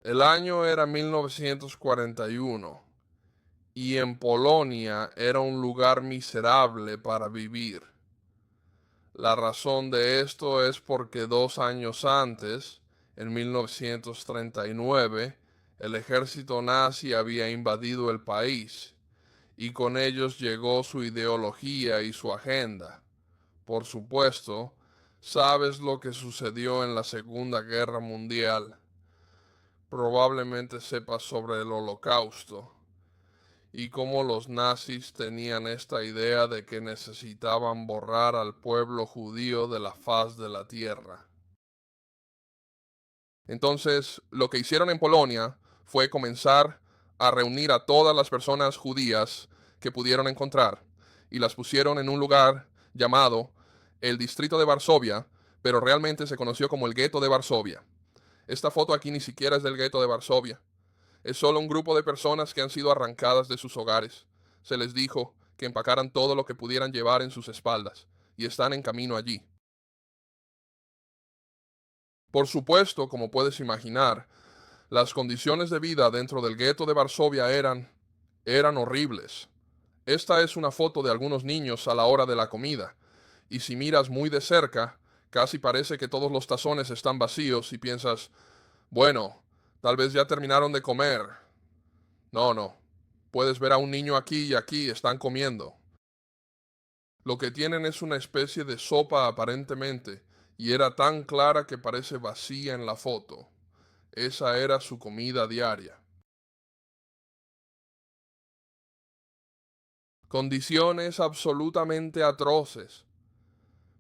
El año era 1941 y en Polonia era un lugar miserable para vivir. La razón de esto es porque 2 años antes, en 1939, el ejército nazi había invadido el país y con ellos llegó su ideología y su agenda. Por supuesto, sabes lo que sucedió en la Segunda Guerra Mundial. Probablemente sepas sobre el Holocausto y cómo los nazis tenían esta idea de que necesitaban borrar al pueblo judío de la faz de la tierra. Entonces, lo que hicieron en Polonia fue comenzar a reunir a todas las personas judías que pudieron encontrar y las pusieron en un lugar llamado el Distrito de Varsovia, pero realmente se conoció como el Gueto de Varsovia. Esta foto aquí ni siquiera es del Gueto de Varsovia. Es solo un grupo de personas que han sido arrancadas de sus hogares. Se les dijo que empacaran todo lo que pudieran llevar en sus espaldas y están en camino allí. Por supuesto, como puedes imaginar, las condiciones de vida dentro del gueto de Varsovia eran horribles. Esta es una foto de algunos niños a la hora de la comida, y si miras muy de cerca, casi parece que todos los tazones están vacíos y piensas, bueno, tal vez ya terminaron de comer. No, no. Puedes ver a un niño aquí y aquí están comiendo. Lo que tienen es una especie de sopa aparentemente, y era tan clara que parece vacía en la foto. Esa era su comida diaria. Condiciones absolutamente atroces.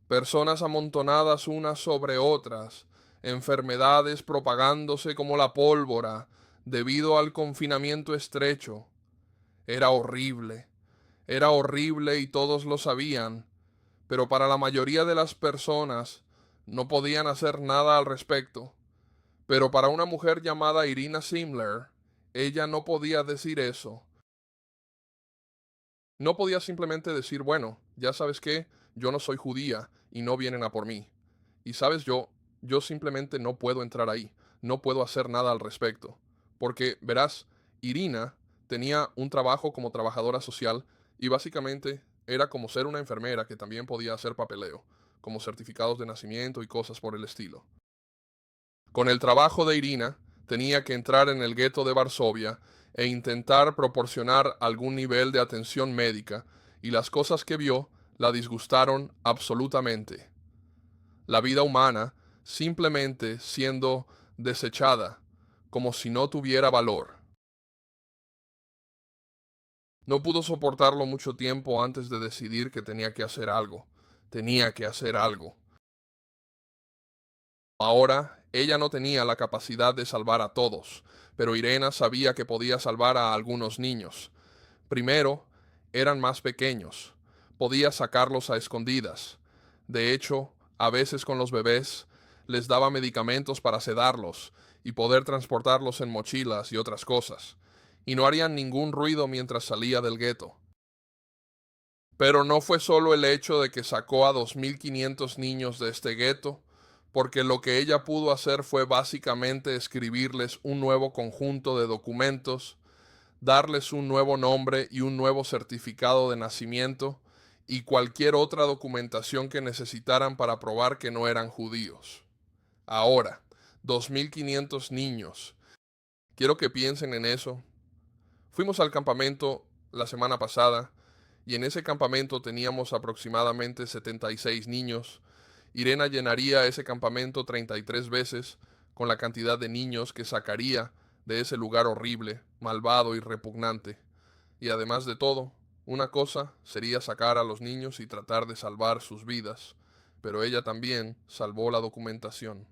Personas amontonadas unas sobre otras, enfermedades propagándose como la pólvora debido al confinamiento estrecho. Era horrible y todos lo sabían, pero para la mayoría de las personas no podían hacer nada al respecto. Pero para una mujer llamada Irina Simler, ella no podía decir eso. No podía simplemente decir, bueno, ya sabes qué, yo no soy judía y no vienen a por mí. Y sabes, yo simplemente no puedo entrar ahí, no puedo hacer nada al respecto. Porque, verás, Irina tenía un trabajo como trabajadora social y básicamente era como ser una enfermera que también podía hacer papeleo, como certificados de nacimiento y cosas por el estilo. Con el trabajo de Irina, tenía que entrar en el gueto de Varsovia e intentar proporcionar algún nivel de atención médica, y las cosas que vio la disgustaron absolutamente. La vida humana simplemente siendo desechada, como si no tuviera valor. No pudo soportarlo mucho tiempo antes de decidir que tenía que hacer algo. Tenía que hacer algo. Ahora, ella no tenía la capacidad de salvar a todos, pero Irena sabía que podía salvar a algunos niños. Primero, eran más pequeños. Podía sacarlos a escondidas. De hecho, a veces con los bebés, les daba medicamentos para sedarlos y poder transportarlos en mochilas y otras cosas. Y no harían ningún ruido mientras salía del gueto. Pero no fue solo el hecho de que sacó a 2.500 niños de este gueto, porque lo que ella pudo hacer fue básicamente escribirles un nuevo conjunto de documentos, darles un nuevo nombre y un nuevo certificado de nacimiento y cualquier otra documentación que necesitaran para probar que no eran judíos. Ahora, 2.500 niños. Quiero que piensen en eso. Fuimos al campamento la semana pasada y en ese campamento teníamos aproximadamente 76 niños. Irena llenaría ese campamento 33 veces con la cantidad de niños que sacaría de ese lugar horrible, malvado y repugnante. Y además de todo, una cosa sería sacar a los niños y tratar de salvar sus vidas, pero ella también salvó la documentación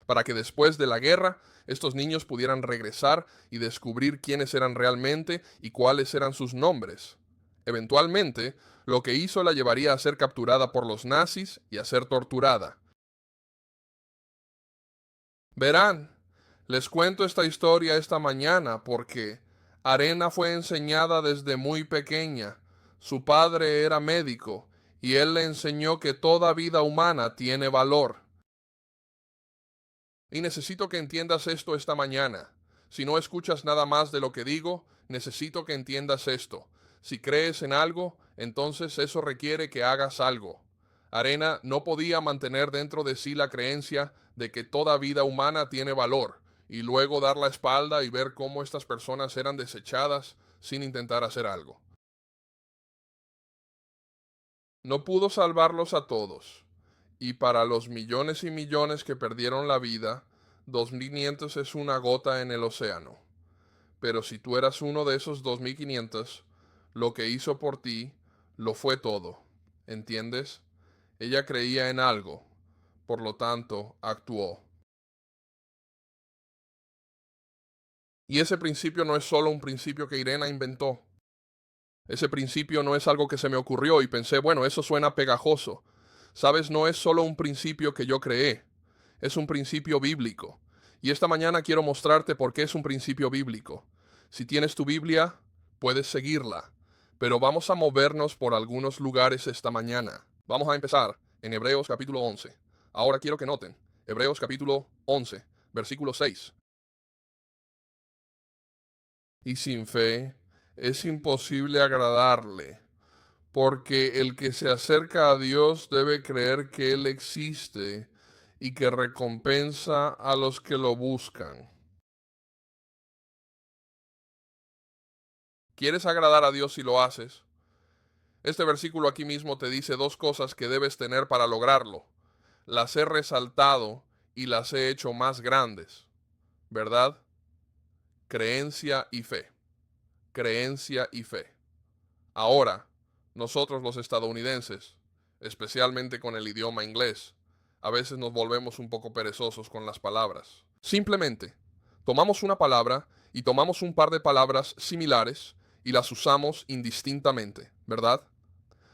para que después de la guerra estos niños pudieran regresar y descubrir quiénes eran realmente y cuáles eran sus nombres. Eventualmente, lo que hizo la llevaría a ser capturada por los nazis y a ser torturada. Verán, les cuento esta historia esta mañana porque Arena fue enseñada desde muy pequeña. Su padre era médico y él le enseñó que toda vida humana tiene valor. Y necesito que entiendas esto esta mañana. Si no escuchas nada más de lo que digo, necesito que entiendas esto. Si crees en algo, entonces eso requiere que hagas algo. Arena no podía mantener dentro de sí la creencia de que toda vida humana tiene valor, y luego dar la espalda y ver cómo estas personas eran desechadas sin intentar hacer algo. No pudo salvarlos a todos, y para los millones y millones que perdieron la vida, 2.500 es una gota en el océano. Pero si tú eras uno de esos 2.500, lo que hizo por ti lo fue todo. ¿Entiendes? Ella creía en algo, por lo tanto, actuó. Y ese principio no es solo un principio que Irena inventó. Ese principio no es algo que se me ocurrió y pensé, bueno, eso suena pegajoso. Sabes, no es solo un principio que yo creé, es un principio bíblico. Y esta mañana quiero mostrarte por qué es un principio bíblico. Si tienes tu Biblia, puedes seguirla, pero vamos a movernos por algunos lugares esta mañana. Vamos a empezar en Hebreos capítulo 11. Ahora quiero que noten, Hebreos capítulo 11, versículo 6. Y sin fe es imposible agradarle, porque el que se acerca a Dios debe creer que Él existe y que recompensa a los que lo buscan. ¿Quieres agradar a Dios si lo haces? Este versículo aquí mismo te dice dos cosas que debes tener para lograrlo. Las he resaltado y las he hecho más grandes, ¿verdad? Creencia y fe. Creencia y fe. Ahora, nosotros los estadounidenses, especialmente con el idioma inglés, a veces nos volvemos un poco perezosos con las palabras. Simplemente, tomamos una palabra y tomamos un par de palabras similares y las usamos indistintamente, ¿verdad?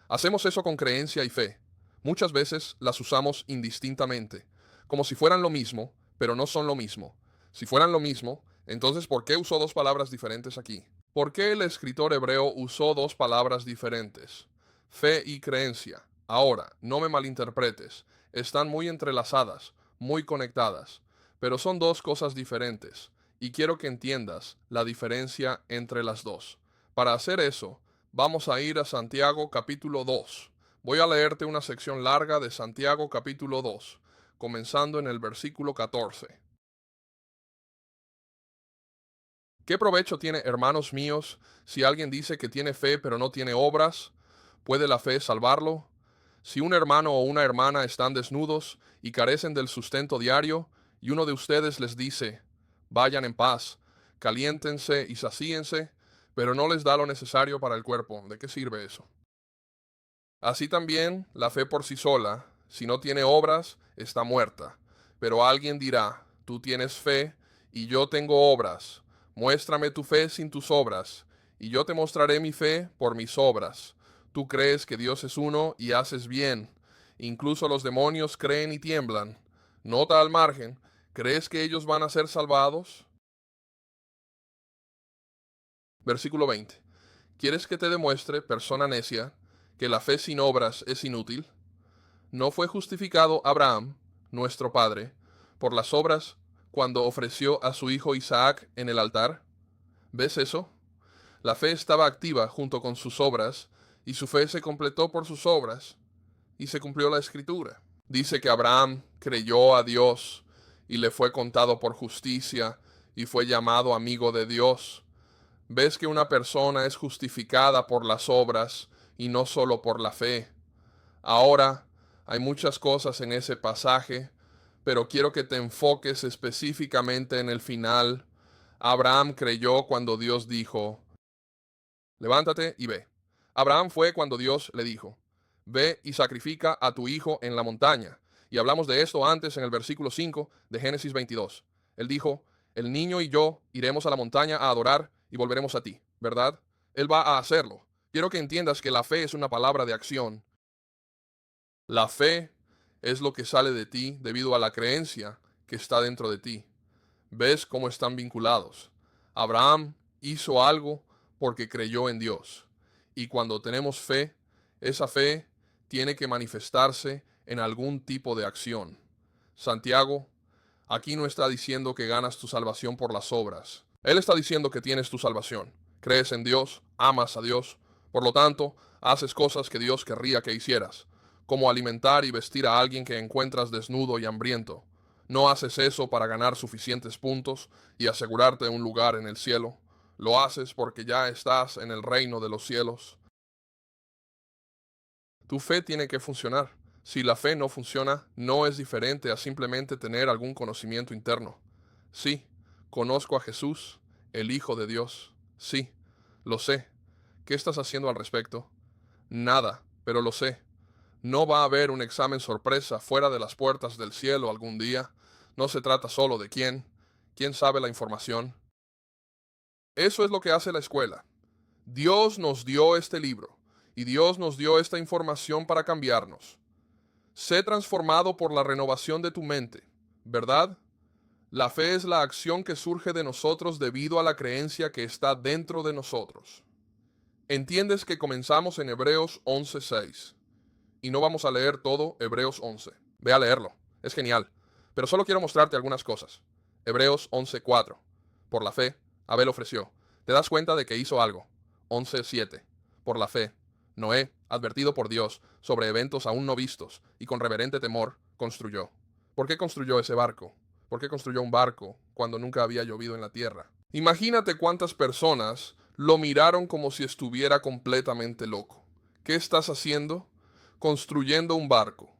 Hacemos eso con creencia y fe. Muchas veces las usamos indistintamente, como si fueran lo mismo, pero no son lo mismo. Si fueran lo mismo, entonces ¿por qué usó dos palabras diferentes aquí? ¿Por qué el escritor hebreo usó dos palabras diferentes? Fe y creencia. Ahora, no me malinterpretes, están muy entrelazadas, muy conectadas, pero son dos cosas diferentes, y quiero que entiendas la diferencia entre las dos. Para hacer eso, vamos a ir a Santiago capítulo 2. Voy a leerte una sección larga de Santiago capítulo 2, comenzando en el versículo 14. ¿Qué provecho tiene, hermanos míos, si alguien dice que tiene fe pero no tiene obras? ¿Puede la fe salvarlo? Si un hermano o una hermana están desnudos y carecen del sustento diario, y uno de ustedes les dice, vayan en paz, caliéntense y sacíense, pero no les da lo necesario para el cuerpo, ¿de qué sirve eso? Así también la fe por sí sola, si no tiene obras, está muerta. Pero alguien dirá, tú tienes fe y yo tengo obras. Muéstrame tu fe sin tus obras, y yo te mostraré mi fe por mis obras. Tú crees que Dios es uno y haces bien. Incluso los demonios creen y tiemblan. Nota al margen, ¿crees que ellos van a ser salvados? Versículo 20. ¿Quieres que te demuestre, persona necia, que la fe sin obras es inútil? ¿No fue justificado Abraham, nuestro padre, por las obras cuando ofreció a su hijo Isaac en el altar? ¿Ves eso? La fe estaba activa junto con sus obras, y su fe se completó por sus obras, y se cumplió la escritura. Dice que Abraham creyó a Dios, y le fue contado por justicia, y fue llamado amigo de Dios. ¿Ves que una persona es justificada por las obras, y no solo por la fe? Ahora, hay muchas cosas en ese pasaje, pero quiero que te enfoques específicamente en el final. Abraham creyó cuando Dios dijo, levántate y ve. Abraham fue cuando Dios le dijo, ve y sacrifica a tu hijo en la montaña. Y hablamos de esto antes en el versículo 5 de Génesis 22. Él dijo, el niño y yo iremos a la montaña a adorar y volveremos a ti, ¿verdad? Él va a hacerlo. Quiero que entiendas que la fe es una palabra de acción. La fe es lo que sale de ti debido a la creencia que está dentro de ti. ¿Ves cómo están vinculados? Abraham hizo algo porque creyó en Dios. Y cuando tenemos fe, esa fe tiene que manifestarse en algún tipo de acción. Santiago, Aquí no está diciendo que ganas tu salvación por las obras. Él está diciendo que tienes tu salvación. Crees en Dios, amas a Dios. Por lo tanto, haces cosas que Dios querría que hicieras, como alimentar y vestir a alguien que encuentras desnudo y hambriento. No haces eso para ganar suficientes puntos y asegurarte un lugar en el cielo. Lo haces porque ya estás en el reino de los cielos. Tu fe tiene que funcionar. Si la fe no funciona, no es diferente a simplemente tener algún conocimiento interno. Sí, conozco a Jesús, el Hijo de Dios. Sí, lo sé. ¿Qué estás haciendo al respecto? Nada, pero lo sé. No va a haber un examen sorpresa fuera de las puertas del cielo algún día. No se trata solo de quién sabe la información. Eso es lo que hace la escuela. Dios nos dio este libro y Dios nos dio esta información para cambiarnos. Sé transformado por la renovación de tu mente, ¿verdad? La fe es la acción que surge de nosotros debido a la creencia que está dentro de nosotros. Entiendes que comenzamos en Hebreos 11:6 y no vamos a leer todo Hebreos 11. Ve a leerlo, es genial, pero solo quiero mostrarte algunas cosas. Hebreos 11:4. Por la fe, Abel ofreció. ¿Te das cuenta de que hizo algo? 11:7. Por la fe, Noé, advertido por Dios sobre eventos aún no vistos y con reverente temor, construyó. ¿Por qué construyó ese barco? ¿Por qué construyó un barco cuando nunca había llovido en la tierra? Imagínate cuántas personas lo miraron como si estuviera completamente loco. ¿Qué estás haciendo? Construyendo un barco.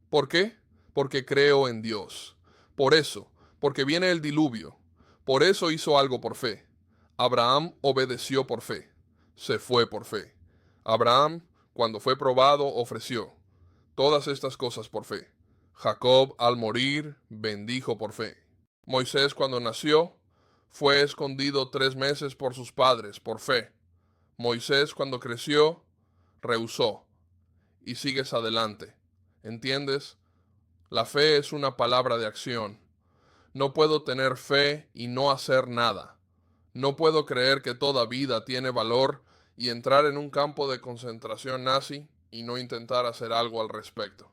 ¿Por qué? Porque creo en Dios. Por eso, porque viene el diluvio. Por eso hizo algo por fe. Abraham obedeció por fe. Se fue por fe. Abraham, cuando fue probado, ofreció. Todas estas cosas por fe. Jacob, al morir, bendijo por fe. Moisés, cuando nació, fue escondido 3 meses por sus padres, por fe. Moisés, cuando creció, rehusó. Y sigues adelante. ¿Entiendes? La fe es una palabra de acción. No puedo tener fe y no hacer nada. No puedo creer que toda vida tiene valor y entrar en un campo de concentración nazi y no intentar hacer algo al respecto.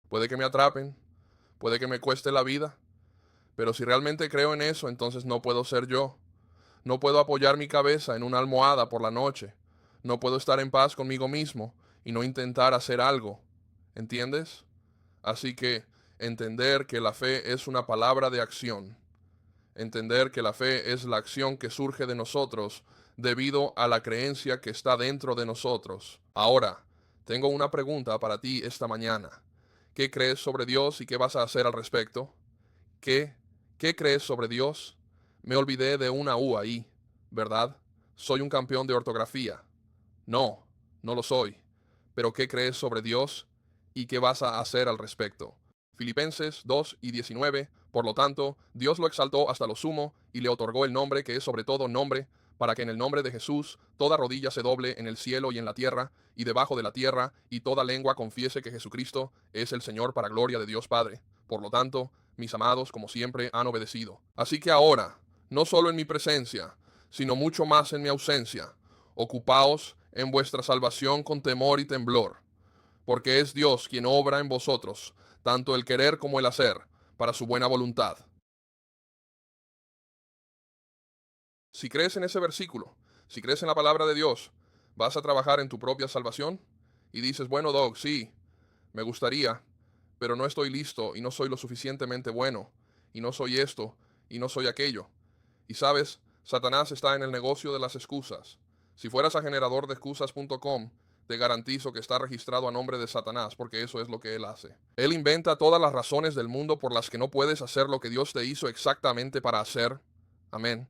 Puede que me atrapen, puede que me cueste la vida, pero si realmente creo en eso, entonces no puedo ser yo. No puedo apoyar mi cabeza en una almohada por la noche. No puedo estar en paz conmigo mismo y no intentar hacer algo. ¿Entiendes? Así que entender que la fe es una palabra de acción. Entender que la fe es la acción que surge de nosotros debido a la creencia que está dentro de nosotros. Ahora, tengo una pregunta para ti esta mañana. ¿Qué crees sobre Dios y qué vas a hacer al respecto? ¿Qué? ¿Qué crees sobre Dios? Me olvidé de una U ahí, ¿verdad? Soy un campeón de ortografía. No, no lo soy. Pero ¿qué crees sobre Dios y qué vas a hacer al respecto? Filipenses 2:19. Por lo tanto, Dios lo exaltó hasta lo sumo y le otorgó el nombre que es sobre todo nombre, para que en el nombre de Jesús toda rodilla se doble en el cielo y en la tierra y debajo de la tierra, y toda lengua confiese que Jesucristo es el Señor para gloria de Dios Padre. Por lo tanto, mis amados, como siempre, han obedecido. Así que ahora, no solo en mi presencia, sino mucho más en mi ausencia, ocupaos en vuestra salvación con temor y temblor, porque es Dios quien obra en vosotros, tanto el querer como el hacer, para su buena voluntad. Si crees en ese versículo, si crees en la palabra de Dios, ¿vas a trabajar en tu propia salvación? Y dices, bueno, Doc, sí, me gustaría, pero no estoy listo y no soy lo suficientemente bueno, y no soy esto, y no soy aquello. Y sabes, Satanás está en el negocio de las excusas. Si fueras a generadordexcusas.com, te garantizo que está registrado a nombre de Satanás, porque eso es lo que él hace. Él inventa todas las razones del mundo por las que no puedes hacer lo que Dios te hizo exactamente para hacer. Amén.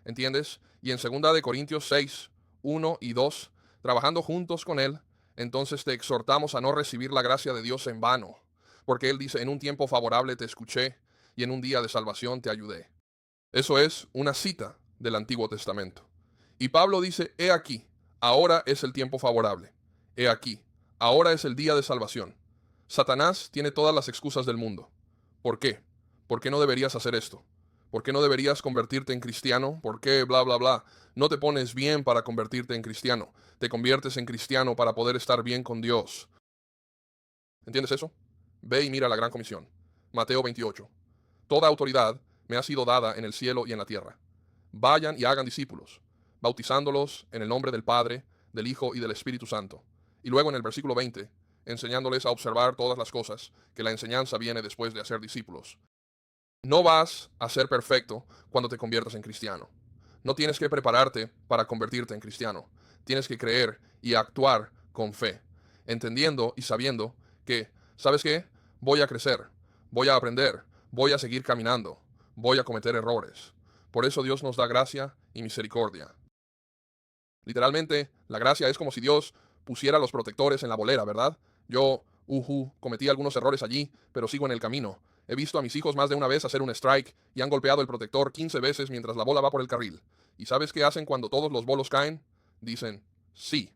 ¿Entiendes? Y en 2 Corintios 6, 1 y 2, trabajando juntos con Él, entonces te exhortamos a no recibir la gracia de Dios en vano, porque Él dice, en un tiempo favorable te escuché y en un día de salvación te ayudé. Eso es una cita del Antiguo Testamento. Y Pablo dice, he aquí, ahora es el tiempo favorable. He aquí, ahora es el día de salvación. Satanás tiene todas las excusas del mundo. ¿Por qué? ¿Por qué no deberías hacer esto? ¿Por qué no deberías convertirte en cristiano? ¿Por qué bla, bla, bla? No te pones bien para convertirte en cristiano. Te conviertes en cristiano para poder estar bien con Dios. ¿Entiendes eso? Ve y mira la Gran Comisión. Mateo 28. Toda autoridad me ha sido dada en el cielo y en la tierra. Vayan y hagan discípulos, bautizándolos en el nombre del Padre, del Hijo y del Espíritu Santo. Y luego en el versículo 20, enseñándoles a observar todas las cosas, que la enseñanza viene después de hacer discípulos. No vas a ser perfecto cuando te conviertas en cristiano. No tienes que prepararte para convertirte en cristiano. Tienes que creer y actuar con fe, entendiendo y sabiendo que, ¿sabes qué? Voy a crecer, voy a aprender, voy a seguir caminando, voy a cometer errores. Por eso Dios nos da gracia y misericordia. Literalmente, la gracia es como si Dios pusiera los protectores en la bolera, ¿verdad? Yo, cometí algunos errores allí, pero sigo en el camino. He visto a mis hijos más de una vez hacer un strike y han golpeado el protector 15 veces mientras la bola va por el carril. ¿Y sabes qué hacen cuando todos los bolos caen? Dicen, sí.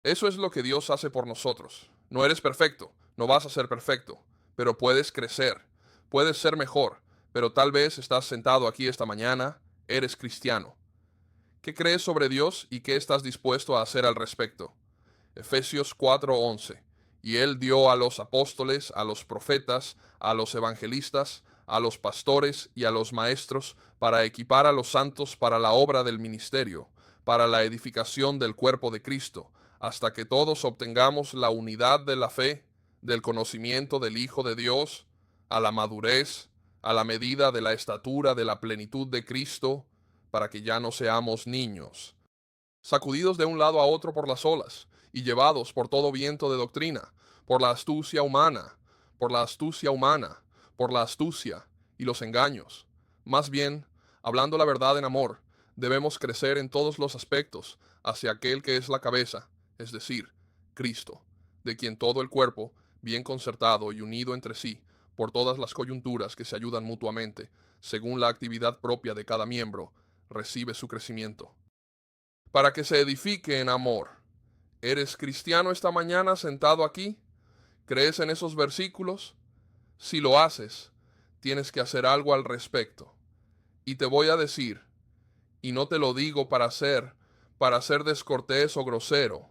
Eso es lo que Dios hace por nosotros. No eres perfecto, no vas a ser perfecto, pero puedes crecer, puedes ser mejor, pero tal vez estás sentado aquí esta mañana, eres cristiano. ¿Qué crees sobre Dios y qué estás dispuesto a hacer al respecto? Efesios 4:11. Y Él dio a los apóstoles, a los profetas, a los evangelistas, a los pastores y a los maestros para equipar a los santos para la obra del ministerio, para la edificación del cuerpo de Cristo, hasta que todos obtengamos la unidad de la fe, del conocimiento del Hijo de Dios, a la madurez, a la medida de la estatura de la plenitud de Cristo, para que ya no seamos niños, sacudidos de un lado a otro por las olas, y llevados por todo viento de doctrina, por la astucia humana, por la astucia humana, por la astucia y los engaños. Más bien, hablando la verdad en amor, debemos crecer en todos los aspectos hacia aquel que es la cabeza, es decir, Cristo, de quien todo el cuerpo, bien concertado y unido entre sí, por todas las coyunturas que se ayudan mutuamente, según la actividad propia de cada miembro, recibe su crecimiento. Para que se edifique en amor. ¿Eres cristiano esta mañana sentado aquí? ¿Crees en esos versículos? Si lo haces, tienes que hacer algo al respecto. Y te voy a decir, y no te lo digo para ser descortés o grosero,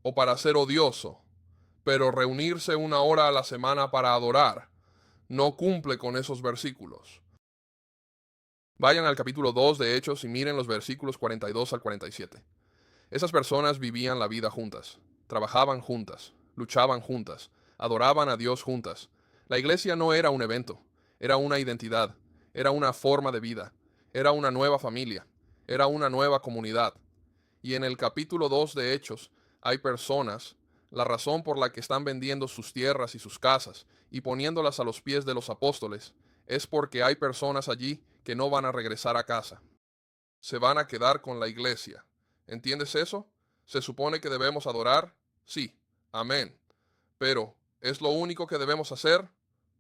o para ser odioso, pero reunirse una hora a la semana para adorar no cumple con esos versículos. Vayan al capítulo 2 de Hechos y miren los versículos 42 al 47. Esas personas vivían la vida juntas, trabajaban juntas, luchaban juntas, adoraban a Dios juntas. La iglesia no era un evento, era una identidad, era una forma de vida, era una nueva familia, era una nueva comunidad. Y en el capítulo 2 de Hechos hay personas, la razón por la que están vendiendo sus tierras y sus casas y poniéndolas a los pies de los apóstoles, es porque hay personas allí que no van a regresar a casa. Se van a quedar con la iglesia. ¿Entiendes eso? ¿Se supone que debemos adorar? Sí. Amén. Pero, ¿es lo único que debemos hacer?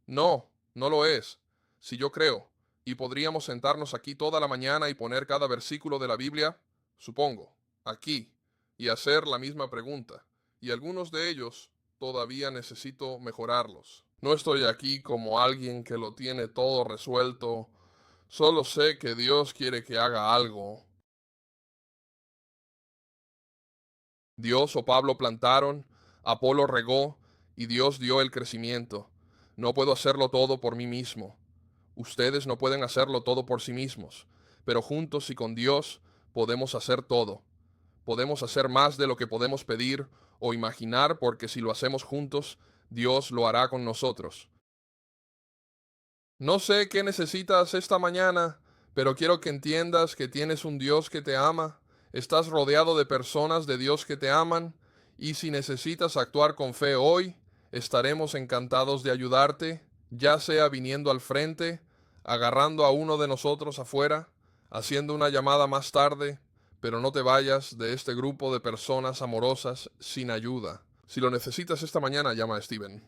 No, no lo es. Si yo creo, y podríamos sentarnos aquí toda la mañana y poner cada versículo de la Biblia, supongo, aquí, y hacer la misma pregunta. Y algunos de ellos todavía necesito mejorarlos. No estoy aquí como alguien que lo tiene todo resuelto. Solo sé que Dios quiere que haga algo. Dios o Pablo plantaron, Apolo regó y Dios dio el crecimiento. No puedo hacerlo todo por mí mismo. Ustedes no pueden hacerlo todo por sí mismos, pero juntos y con Dios podemos hacer todo. Podemos hacer más de lo que podemos pedir o imaginar, porque si lo hacemos juntos, Dios lo hará con nosotros. No sé qué necesitas esta mañana, pero quiero que entiendas que tienes un Dios que te ama, estás rodeado de personas de Dios que te aman, y si necesitas actuar con fe hoy, estaremos encantados de ayudarte, ya sea viniendo al frente, agarrando a uno de nosotros afuera, haciendo una llamada más tarde, pero no te vayas de este grupo de personas amorosas sin ayuda. Si lo necesitas esta mañana, llama a Steven.